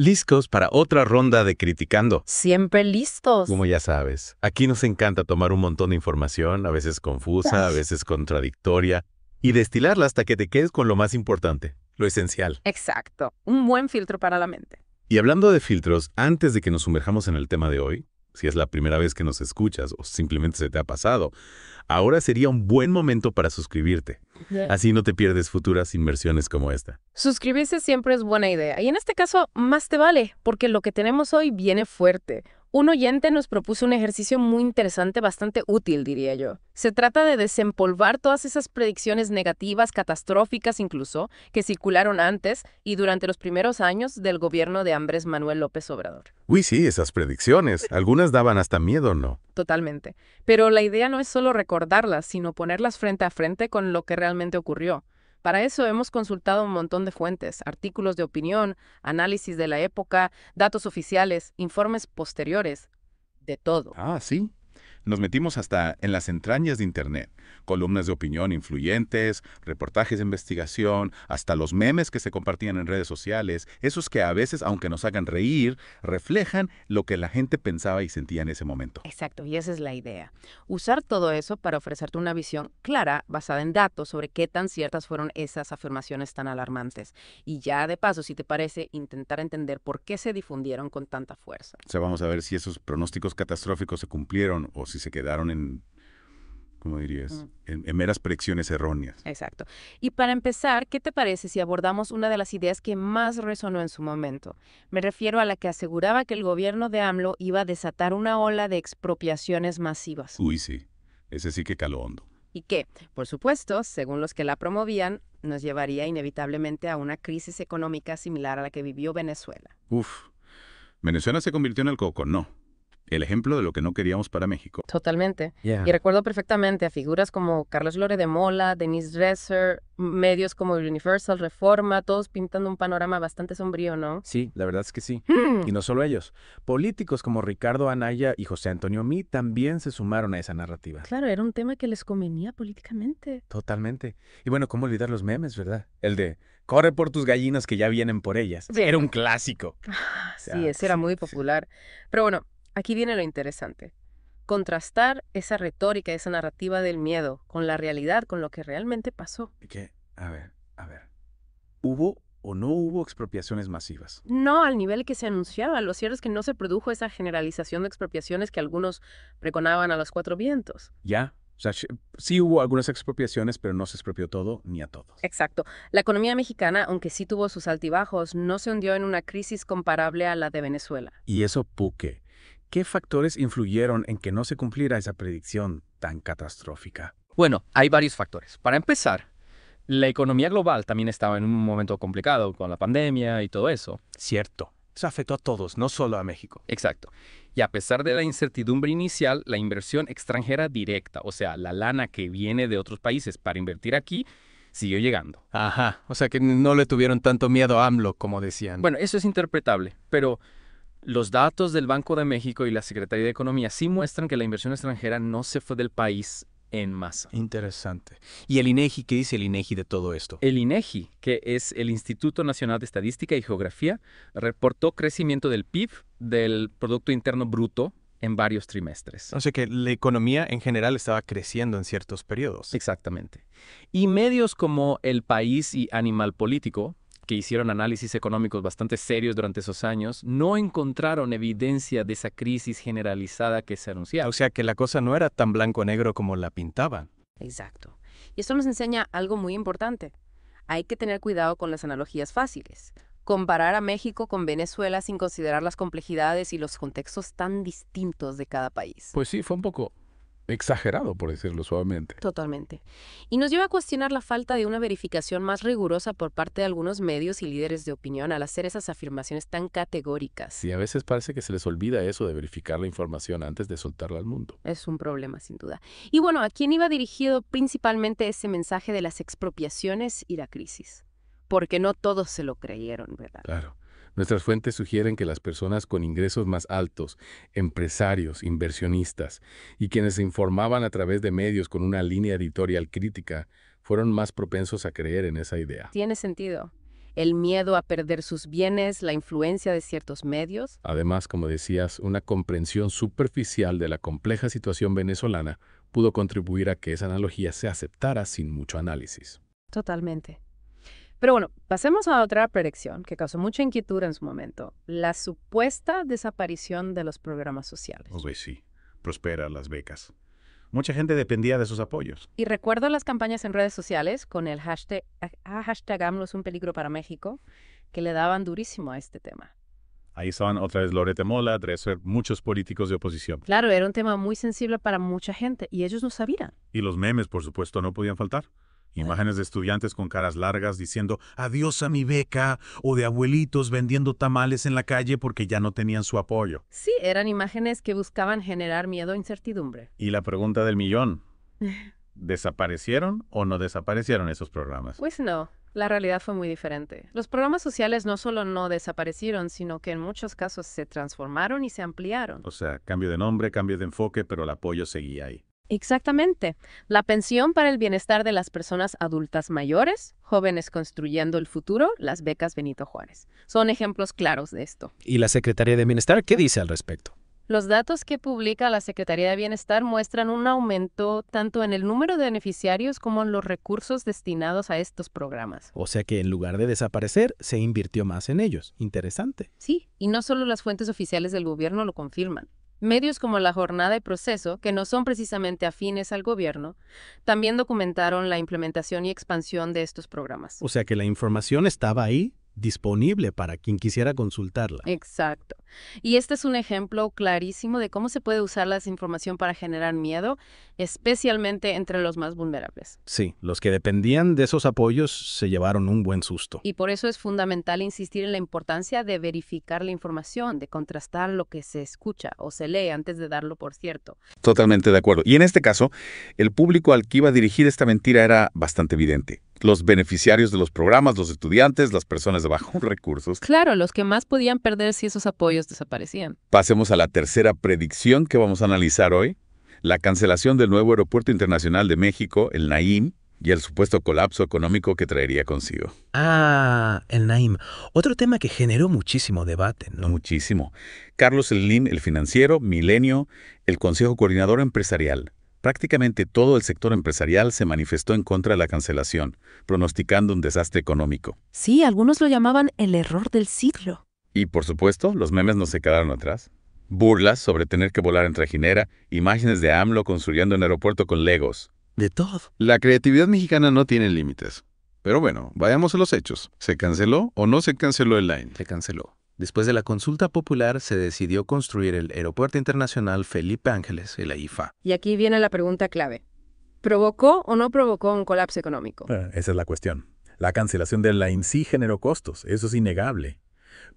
Listos para otra ronda de Criticando. Siempre listos. Como ya sabes, aquí nos encanta tomar un montón de información, a veces confusa, a veces contradictoria, y destilarla hasta que te quedes con lo más importante, lo esencial. Exacto. Un buen filtro para la mente. Y hablando de filtros, antes de que nos sumerjamos en el tema de hoy, si es la primera vez que nos escuchas o simplemente se te ha pasado, ahora sería un buen momento para suscribirte. Así no te pierdes futuras inversiones como esta. Suscribirse siempre es buena idea. Y en este caso, más te vale, porque lo que tenemos hoy viene fuerte. Un oyente nos propuso un ejercicio muy interesante, bastante útil, diría yo. Se trata de desempolvar todas esas predicciones negativas, catastróficas incluso, que circularon antes y durante los primeros años del gobierno de Andrés Manuel López Obrador. Uy, sí, esas predicciones. Algunas daban hasta miedo, ¿no? Totalmente. Pero la idea no es solo recordarlas, sino ponerlas frente a frente con lo que realmente ocurrió. Para eso hemos consultado un montón de fuentes, artículos de opinión, análisis de la época, datos oficiales, informes posteriores, de todo. Ah, sí. Nos metimos hasta en las entrañas de Internet, columnas de opinión influyentes, reportajes de investigación, hasta los memes que se compartían en redes sociales, esos que a veces, aunque nos hagan reír, reflejan lo que la gente pensaba y sentía en ese momento. Exacto, y esa es la idea. Usar todo eso para ofrecerte una visión clara, basada en datos sobre qué tan ciertas fueron esas afirmaciones tan alarmantes. Y ya de paso, si te parece, intentar entender por qué se difundieron con tanta fuerza. O sea, vamos a ver si esos pronósticos catastróficos se cumplieron o si se quedaron en, ¿cómo dirías? En meras predicciones erróneas. Exacto. Y para empezar, ¿qué te parece si abordamos una de las ideas que más resonó en su momento? Me refiero a la que aseguraba que el gobierno de AMLO iba a desatar una ola de expropiaciones masivas. Uy, sí. Ese sí que caló hondo. Y que, por supuesto, según los que la promovían, nos llevaría inevitablemente a una crisis económica similar a la que vivió Venezuela. Uf. Venezuela se convirtió en el coco, no. El ejemplo de lo que no queríamos para México. Totalmente. Y recuerdo perfectamente a figuras como Carlos Lore de Mola, Denise Dresser, medios como Universal, Reforma, todos pintando un panorama bastante sombrío, ¿no? Sí, la verdad es que sí. Y no solo ellos. Políticos como Ricardo Anaya y José Antonio Meade también se sumaron a esa narrativa. Claro, era un tema que les convenía políticamente. Totalmente. Y bueno, ¿cómo olvidar los memes, verdad? El de corre por tus gallinas que ya vienen por ellas. Era un clásico. Sí, ese era muy popular. Pero bueno, aquí viene lo interesante. Contrastar esa retórica, esa narrativa del miedo con la realidad, con lo que realmente pasó. Que, a ver. ¿Hubo o no hubo expropiaciones masivas? No al nivel que se anunciaba. Lo cierto es que no se produjo esa generalización de expropiaciones que algunos pregonaban a los cuatro vientos. Ya. O sea, sí hubo algunas expropiaciones, pero no se expropió todo ni a todos. Exacto. La economía mexicana, aunque sí tuvo sus altibajos, no se hundió en una crisis comparable a la de Venezuela. ¿Y eso por qué? ¿Qué factores influyeron en que no se cumpliera esa predicción tan catastrófica? Bueno, hay varios factores. Para empezar, la economía global también estaba en un momento complicado con la pandemia y todo eso. Cierto. Eso afectó a todos, no solo a México. Exacto. Y a pesar de la incertidumbre inicial, la inversión extranjera directa, o sea, la lana que viene de otros países para invertir aquí, siguió llegando. Ajá, o sea que no le tuvieron tanto miedo a AMLO, como decían. Bueno, eso es interpretable, pero los datos del Banco de México y la Secretaría de Economía sí muestran que la inversión extranjera no se fue del país en masa. Interesante. ¿Y el INEGI? ¿Qué dice el INEGI de todo esto? El INEGI, que es el Instituto Nacional de Estadística y Geografía, reportó crecimiento del PIB, del Producto Interno Bruto, en varios trimestres. O sea que la economía en general estaba creciendo en ciertos periodos. Exactamente. Y medios como El País y Animal Político, que hicieron análisis económicos bastante serios durante esos años, no encontraron evidencia de esa crisis generalizada que se anunciaba. O sea que la cosa no era tan blanco-negro como la pintaban. Exacto. Y esto nos enseña algo muy importante. Hay que tener cuidado con las analogías fáciles. Comparar a México con Venezuela sin considerar las complejidades y los contextos tan distintos de cada país. Pues sí, fue un poco exagerado, por decirlo suavemente. Totalmente. Y nos lleva a cuestionar la falta de una verificación más rigurosa por parte de algunos medios y líderes de opinión al hacer esas afirmaciones tan categóricas. Sí, a veces parece que se les olvida eso de verificar la información antes de soltarla al mundo. Es un problema, sin duda. Y bueno, ¿a quién iba dirigido principalmente ese mensaje de las expropiaciones y la crisis? Porque no todos se lo creyeron, ¿verdad? Claro. Nuestras fuentes sugieren que las personas con ingresos más altos, empresarios, inversionistas y quienes se informaban a través de medios con una línea editorial crítica, fueron más propensos a creer en esa idea. Tiene sentido. el miedo a perder sus bienes, la influencia de ciertos medios. Además, como decías, una comprensión superficial de la compleja situación venezolana pudo contribuir a que esa analogía se aceptara sin mucho análisis. Totalmente. Pero bueno, pasemos a otra predicción que causó mucha inquietud en su momento, la supuesta desaparición de los programas sociales. Pues sí, prospera las becas. Mucha gente dependía de sus apoyos. Y recuerdo las campañas en redes sociales con el hashtag AMLO es un peligro para México, que le daban durísimo a este tema. Ahí estaban otra vez Loret de Mola, Dresser, muchos políticos de oposición. Claro, era un tema muy sensible para mucha gente y ellos no sabían. Y los memes, por supuesto, no podían faltar. Imágenes de estudiantes con caras largas diciendo adiós a mi beca, o de abuelitos vendiendo tamales en la calle porque ya no tenían su apoyo. Sí, eran imágenes que buscaban generar miedo e incertidumbre. Y la pregunta del millón, ¿desaparecieron o no desaparecieron esos programas? Pues no, la realidad fue muy diferente. Los programas sociales no solo no desaparecieron, sino que en muchos casos se transformaron y se ampliaron. O sea, cambio de nombre, cambio de enfoque, pero el apoyo seguía ahí. Exactamente. La pensión para el bienestar de las personas adultas mayores, jóvenes construyendo el futuro, las becas Benito Juárez. Son ejemplos claros de esto. ¿Y la Secretaría de Bienestar qué dice al respecto? Los datos que publica la Secretaría de Bienestar muestran un aumento tanto en el número de beneficiarios como en los recursos destinados a estos programas. O sea que en lugar de desaparecer, se invirtió más en ellos. Interesante. Sí, y no solo las fuentes oficiales del gobierno lo confirman. Medios como La Jornada y Proceso, que no son precisamente afines al gobierno, también documentaron la implementación y expansión de estos programas. O sea que la información estaba ahí, disponible para quien quisiera consultarla. Exacto. Y este es un ejemplo clarísimo de cómo se puede usar la desinformación para generar miedo, especialmente entre los más vulnerables. Sí, los que dependían de esos apoyos se llevaron un buen susto. Y por eso es fundamental insistir en la importancia de verificar la información, de contrastar lo que se escucha o se lee antes de darlo por cierto. Totalmente de acuerdo. Y en este caso, el público al que iba dirigida esta mentira era bastante evidente. Los beneficiarios de los programas, los estudiantes, las personas de bajos recursos. Claro, los que más podían perder si esos apoyos desaparecían. Pasemos a la tercera predicción que vamos a analizar hoy. La cancelación del nuevo Aeropuerto Internacional de México, el Naim, y el supuesto colapso económico que traería consigo. Ah, el Naim. Otro tema que generó muchísimo debate, ¿no? Muchísimo. Carlos Slim, el financiero, Milenio, el Consejo Coordinador Empresarial. Prácticamente todo el sector empresarial se manifestó en contra de la cancelación, pronosticando un desastre económico. Sí, algunos lo llamaban el error del siglo. Y por supuesto, los memes no se quedaron atrás. Burlas sobre tener que volar en trajinera, imágenes de AMLO construyendo un aeropuerto con Legos. De todo. La creatividad mexicana no tiene límites. Pero bueno, vayamos a los hechos. ¿Se canceló o no se canceló el Line? Se canceló. Después de la consulta popular, se decidió construir el Aeropuerto Internacional Felipe Ángeles, el AIFA. Y aquí viene la pregunta clave. ¿Provocó o no provocó un colapso económico? Esa es la cuestión. La cancelación de la sí generó costos, eso es innegable.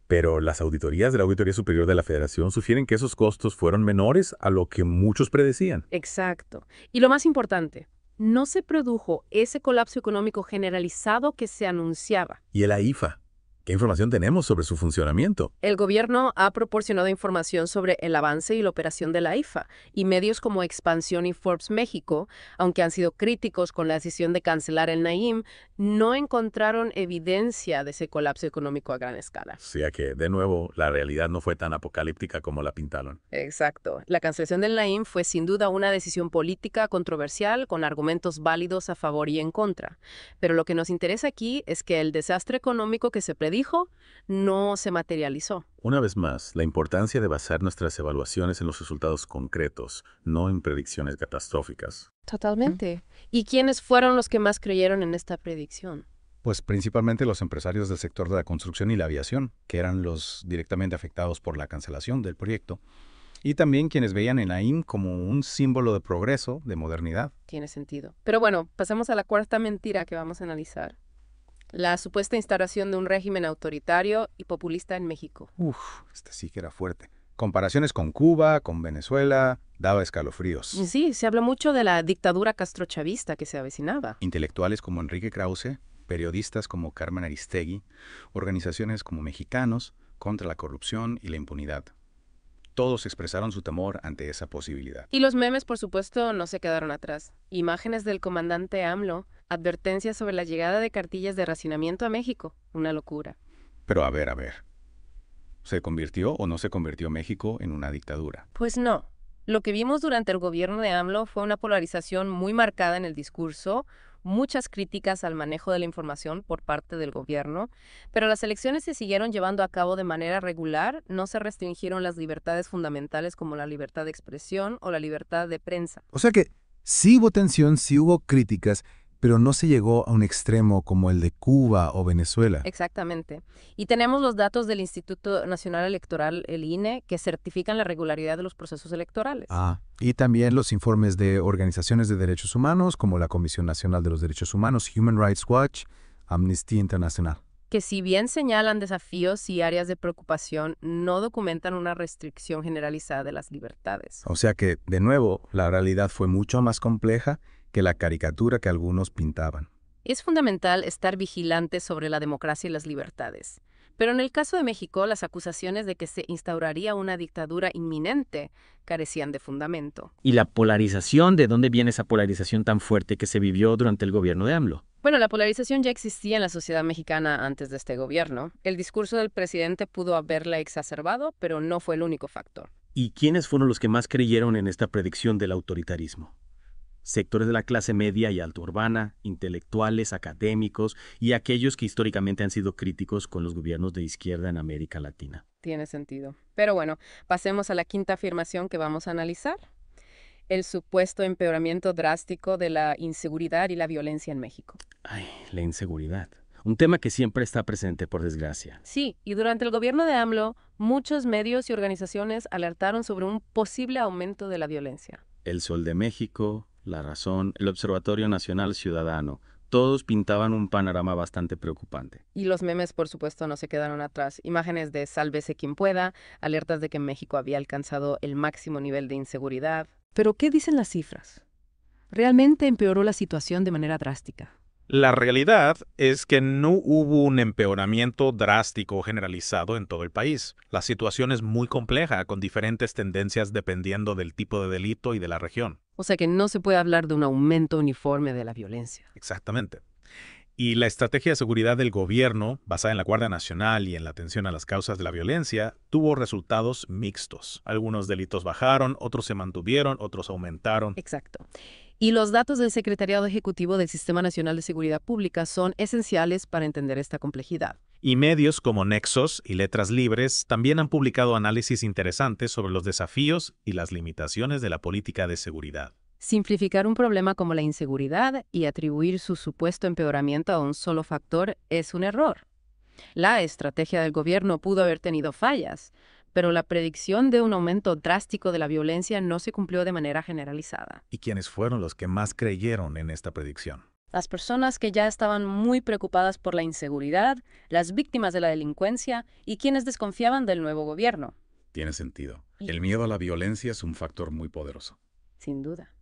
Pero las auditorías de la Auditoría Superior de la Federación sugieren que esos costos fueron menores a lo que muchos predecían. Exacto. Y lo más importante, no se produjo ese colapso económico generalizado que se anunciaba. ¿Y el AIFA? ¿Qué información tenemos sobre su funcionamiento? El gobierno ha proporcionado información sobre el avance y la operación de la AIFA, y medios como Expansión y Forbes México, aunque han sido críticos con la decisión de cancelar el Naim, no encontraron evidencia de ese colapso económico a gran escala. O sea que, de nuevo, la realidad no fue tan apocalíptica como la pintaron. Exacto. La cancelación del Naim fue sin duda una decisión política controversial con argumentos válidos a favor y en contra. Pero lo que nos interesa aquí es que el desastre económico que se predijo no se materializó. Una vez más, la importancia de basar nuestras evaluaciones en los resultados concretos, no en predicciones catastróficas. Totalmente. ¿Y quiénes fueron los que más creyeron en esta predicción? Pues principalmente los empresarios del sector de la construcción y la aviación, que eran los directamente afectados por la cancelación del proyecto. Y también quienes veían el Naim como un símbolo de progreso, de modernidad. Tiene sentido. Pero bueno, pasemos a la cuarta mentira que vamos a analizar. La supuesta instauración de un régimen autoritario y populista en México. Este sí que era fuerte. Comparaciones con Cuba, con Venezuela, daba escalofríos. Sí, se habla mucho de la dictadura castrochavista que se avecinaba. Intelectuales como Enrique Krause, periodistas como Carmen Aristegui, organizaciones como Mexicanos contra la corrupción y la impunidad. Todos expresaron su temor ante esa posibilidad. Y los memes, por supuesto, no se quedaron atrás. Imágenes del comandante AMLO, advertencias sobre la llegada de cartillas de racionamiento a México. Una locura. Pero a ver. ¿Se convirtió o no se convirtió México en una dictadura? Pues no. Lo que vimos durante el gobierno de AMLO fue una polarización muy marcada en el discurso, muchas críticas al manejo de la información por parte del gobierno, pero las elecciones se siguieron llevando a cabo de manera regular, no se restringieron las libertades fundamentales como la libertad de expresión o la libertad de prensa. O sea que sí hubo tensión, sí hubo críticas, pero no se llegó a un extremo como el de Cuba o Venezuela. Exactamente. Y tenemos los datos del Instituto Nacional Electoral, el INE, que certifican la regularidad de los procesos electorales. Y también los informes de organizaciones de derechos humanos como la Comisión Nacional de los Derechos Humanos, Human Rights Watch, Amnistía Internacional. Que si bien señalan desafíos y áreas de preocupación, no documentan una restricción generalizada de las libertades. O sea que, de nuevo, la realidad fue mucho más compleja que la caricatura que algunos pintaban. Es fundamental estar vigilante sobre la democracia y las libertades. Pero en el caso de México, las acusaciones de que se instauraría una dictadura inminente carecían de fundamento. ¿Y la polarización? ¿De dónde viene esa polarización tan fuerte que se vivió durante el gobierno de AMLO? Bueno, la polarización ya existía en la sociedad mexicana antes de este gobierno. El discurso del presidente pudo haberla exacerbado, pero no fue el único factor. ¿Y quiénes fueron los que más creyeron en esta predicción del autoritarismo? Sectores de la clase media y alta urbana, intelectuales, académicos y aquellos que históricamente han sido críticos con los gobiernos de izquierda en América Latina. Tiene sentido. Pero bueno, pasemos a la quinta afirmación que vamos a analizar. El supuesto empeoramiento drástico de la inseguridad y la violencia en México. La inseguridad. Un tema que siempre está presente, por desgracia. Sí, y durante el gobierno de AMLO, muchos medios y organizaciones alertaron sobre un posible aumento de la violencia. El Sol de México, La Razón, el Observatorio Nacional Ciudadano, todos pintaban un panorama bastante preocupante. Y los memes, por supuesto, no se quedaron atrás. Imágenes de sálvese quien pueda, alertas de que México había alcanzado el máximo nivel de inseguridad. Pero, ¿qué dicen las cifras? ¿Realmente empeoró la situación de manera drástica? La realidad es que no hubo un empeoramiento drástico generalizado en todo el país. La situación es muy compleja, con diferentes tendencias dependiendo del tipo de delito y de la región. O sea que no se puede hablar de un aumento uniforme de la violencia. Exactamente. Y la estrategia de seguridad del gobierno, basada en la Guardia Nacional y en la atención a las causas de la violencia, tuvo resultados mixtos. Algunos delitos bajaron, otros se mantuvieron, otros aumentaron. Exacto. Y los datos del Secretariado Ejecutivo del Sistema Nacional de Seguridad Pública son esenciales para entender esta complejidad. Y medios como Nexos y Letras Libres también han publicado análisis interesantes sobre los desafíos y las limitaciones de la política de seguridad. Simplificar un problema como la inseguridad y atribuir su supuesto empeoramiento a un solo factor es un error. La estrategia del gobierno pudo haber tenido fallas, pero la predicción de un aumento drástico de la violencia no se cumplió de manera generalizada. ¿Y quiénes fueron los que más creyeron en esta predicción? Las personas que ya estaban muy preocupadas por la inseguridad, las víctimas de la delincuencia y quienes desconfiaban del nuevo gobierno. Tiene sentido. El miedo a la violencia es un factor muy poderoso. Sin duda.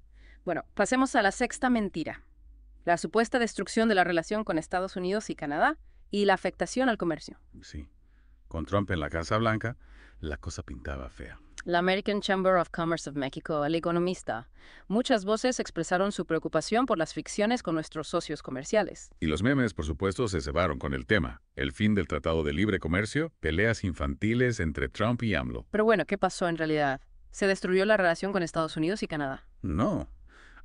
Bueno, pasemos a la sexta mentira. La supuesta destrucción de la relación con Estados Unidos y Canadá y la afectación al comercio. Sí. Con Trump en la Casa Blanca, la cosa pintaba fea. La American Chamber of Commerce of Mexico, El Economista. Muchas voces expresaron su preocupación por las fricciones con nuestros socios comerciales. Y los memes, por supuesto, se cebaron con el tema. El fin del Tratado de Libre Comercio, peleas infantiles entre Trump y AMLO. Pero bueno, ¿qué pasó en realidad? ¿Se destruyó la relación con Estados Unidos y Canadá? No.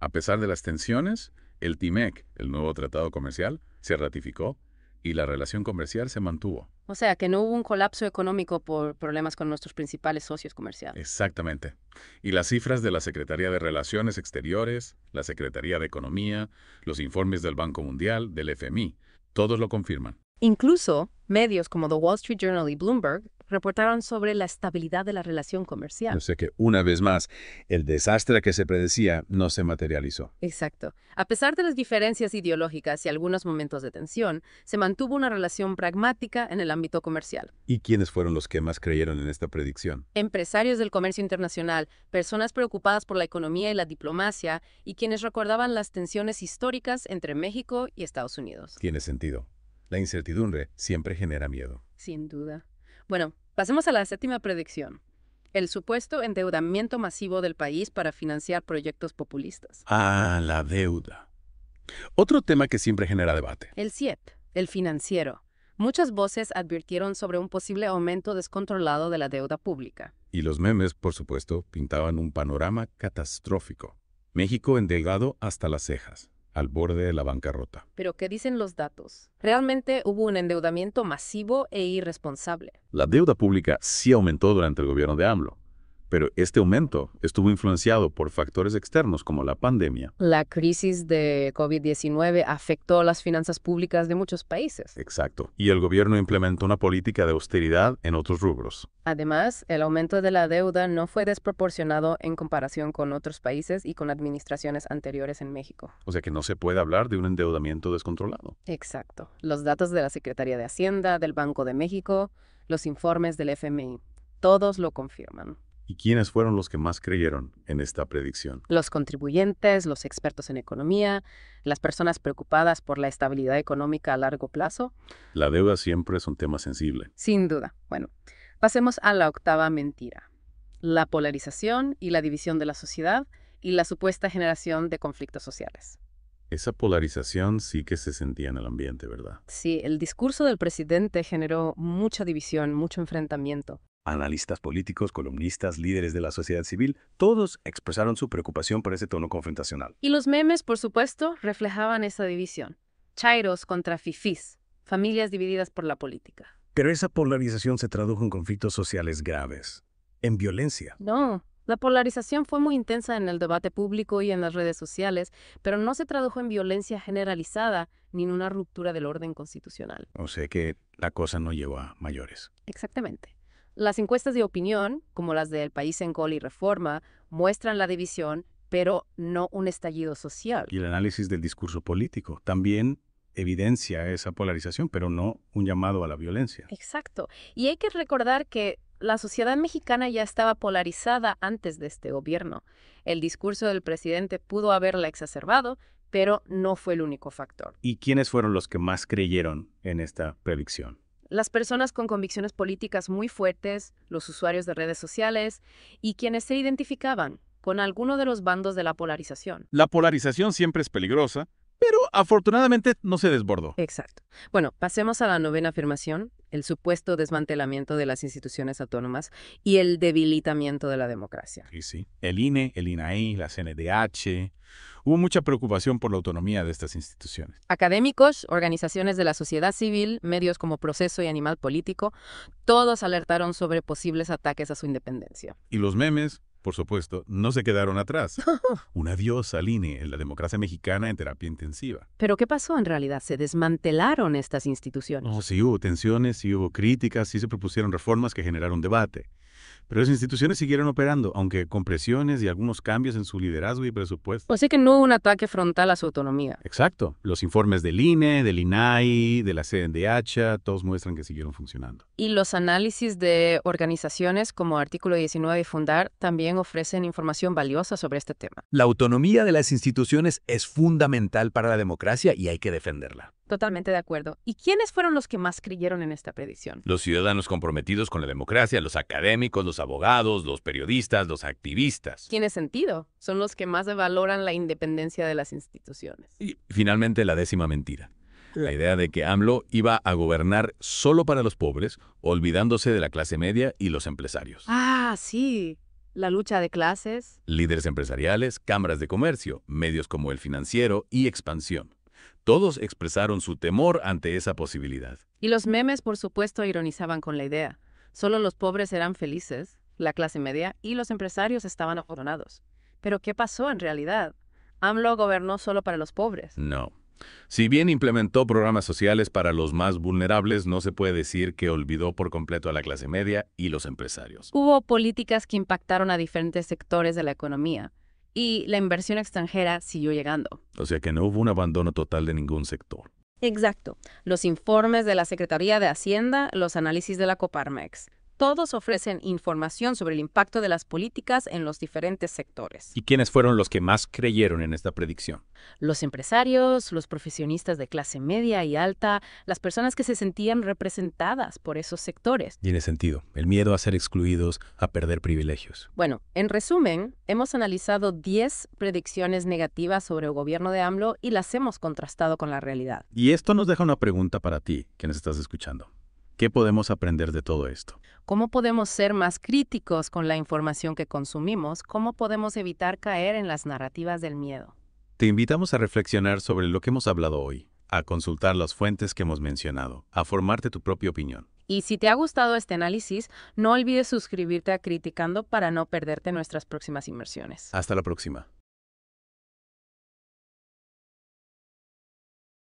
A pesar de las tensiones, el TIMEC, el nuevo tratado comercial, se ratificó y la relación comercial se mantuvo. O sea, que no hubo un colapso económico por problemas con nuestros principales socios comerciales. Exactamente. Y las cifras de la Secretaría de Relaciones Exteriores, la Secretaría de Economía, los informes del Banco Mundial, del FMI, todos lo confirman. Incluso, medios como The Wall Street Journal y Bloomberg reportaron sobre la estabilidad de la relación comercial. O sea que, una vez más, el desastre que se predecía no se materializó. Exacto. A pesar de las diferencias ideológicas y algunos momentos de tensión, se mantuvo una relación pragmática en el ámbito comercial. ¿Y quiénes fueron los que más creyeron en esta predicción? Empresarios del comercio internacional, personas preocupadas por la economía y la diplomacia, y quienes recordaban las tensiones históricas entre México y Estados Unidos. Tiene sentido. La incertidumbre siempre genera miedo. Sin duda. Bueno, pasemos a la séptima predicción. el supuesto endeudamiento masivo del país para financiar proyectos populistas. Ah, la deuda. Otro tema que siempre genera debate. El CIEP, el financiero. Muchas voces advirtieron sobre un posible aumento descontrolado de la deuda pública. Y los memes, por supuesto, pintaban un panorama catastrófico. México endeudado hasta las cejas, al borde de la bancarrota. Pero ¿qué dicen los datos? Realmente hubo un endeudamiento masivo e irresponsable. La deuda pública sí aumentó durante el gobierno de AMLO, pero este aumento estuvo influenciado por factores externos como la pandemia. La crisis de COVID-19 afectó las finanzas públicas de muchos países. Exacto. Y el gobierno implementó una política de austeridad en otros rubros. Además, el aumento de la deuda no fue desproporcionado en comparación con otros países y con administraciones anteriores en México. O sea que no se puede hablar de un endeudamiento descontrolado. Exacto. Los datos de la Secretaría de Hacienda, del Banco de México, los informes del FMI, todos lo confirman. ¿Y quiénes fueron los que más creyeron en esta predicción? Los contribuyentes, los expertos en economía, las personas preocupadas por la estabilidad económica a largo plazo. La deuda siempre es un tema sensible. Sin duda. Bueno, pasemos a la octava mentira. La polarización y la división de la sociedad y la supuesta generación de conflictos sociales. Esa polarización sí que se sentía en el ambiente, ¿verdad? Sí, el discurso del presidente generó mucha división, mucho enfrentamiento. Analistas políticos, columnistas, líderes de la sociedad civil, todos expresaron su preocupación por ese tono confrontacional. Y los memes, por supuesto, reflejaban esa división. Chairos contra fifís, familias divididas por la política. Pero esa polarización se tradujo en conflictos sociales graves, en violencia. No, la polarización fue muy intensa en el debate público y en las redes sociales, pero no se tradujo en violencia generalizada ni en una ruptura del orden constitucional. O sea que la cosa no llegó a mayores. Exactamente. Las encuestas de opinión, como las de El País en Col y Reforma, muestran la división, pero no un estallido social. Y el análisis del discurso político también evidencia esa polarización, pero no un llamado a la violencia. Exacto. Y hay que recordar que la sociedad mexicana ya estaba polarizada antes de este gobierno. El discurso del presidente pudo haberla exacerbado, pero no fue el único factor. ¿Y quiénes fueron los que más creyeron en esta predicción? Las personas con convicciones políticas muy fuertes, los usuarios de redes sociales y quienes se identificaban con alguno de los bandos de la polarización. La polarización siempre es peligrosa, pero afortunadamente no se desbordó. Exacto. Bueno, pasemos a la novena afirmación, el supuesto desmantelamiento de las instituciones autónomas y el debilitamiento de la democracia. Y sí, el INE, el INAI, la CNDH. Hubo mucha preocupación por la autonomía de estas instituciones. Académicos, organizaciones de la sociedad civil, medios como Proceso y Animal Político, todos alertaron sobre posibles ataques a su independencia. Y los memes, por supuesto, no se quedaron atrás. Un adiós al INE en la democracia mexicana en terapia intensiva. ¿Pero qué pasó en realidad? ¿Se desmantelaron estas instituciones? No, sí hubo tensiones, sí hubo críticas, sí se propusieron reformas que generaron debate. Pero las instituciones siguieron operando, aunque con presiones y algunos cambios en su liderazgo y presupuesto. O sea que no hubo un ataque frontal a su autonomía. Exacto. Los informes del INE, del INAI, de la CNDH, todos muestran que siguieron funcionando. Y los análisis de organizaciones como Artículo 19 y Fundar también ofrecen información valiosa sobre este tema. La autonomía de las instituciones es fundamental para la democracia y hay que defenderla. Totalmente de acuerdo. ¿Y quiénes fueron los que más creyeron en esta predicción? Los ciudadanos comprometidos con la democracia, los académicos, los abogados, los periodistas, los activistas. Tiene sentido. Son los que más valoran la independencia de las instituciones. Y finalmente la décima mentira. La idea de que AMLO iba a gobernar solo para los pobres, olvidándose de la clase media y los empresarios. Ah, sí. La lucha de clases. Líderes empresariales, cámaras de comercio, medios como El Financiero y Expansión. Todos expresaron su temor ante esa posibilidad. Y los memes, por supuesto, ironizaban con la idea. Solo los pobres eran felices, la clase media y los empresarios estaban afortunados. ¿Pero qué pasó en realidad? ¿AMLO gobernó solo para los pobres? No. Si bien implementó programas sociales para los más vulnerables, no se puede decir que olvidó por completo a la clase media y los empresarios. Hubo políticas que impactaron a diferentes sectores de la economía. Y la inversión extranjera siguió llegando. O sea que no hubo un abandono total de ningún sector. Exacto. Los informes de la Secretaría de Hacienda, los análisis de la Coparmex. Todos ofrecen información sobre el impacto de las políticas en los diferentes sectores. ¿Y quiénes fueron los que más creyeron en esta predicción? Los empresarios, los profesionistas de clase media y alta, las personas que se sentían representadas por esos sectores. Tiene sentido. El miedo a ser excluidos, a perder privilegios. Bueno, en resumen, hemos analizado 10 predicciones negativas sobre el gobierno de AMLO y las hemos contrastado con la realidad. Y esto nos deja una pregunta para ti, que nos estás escuchando. ¿Qué podemos aprender de todo esto? ¿Cómo podemos ser más críticos con la información que consumimos? ¿Cómo podemos evitar caer en las narrativas del miedo? Te invitamos a reflexionar sobre lo que hemos hablado hoy, a consultar las fuentes que hemos mencionado, a formarte tu propia opinión. Y si te ha gustado este análisis, no olvides suscribirte a Criticando para no perderte nuestras próximas inmersiones. Hasta la próxima.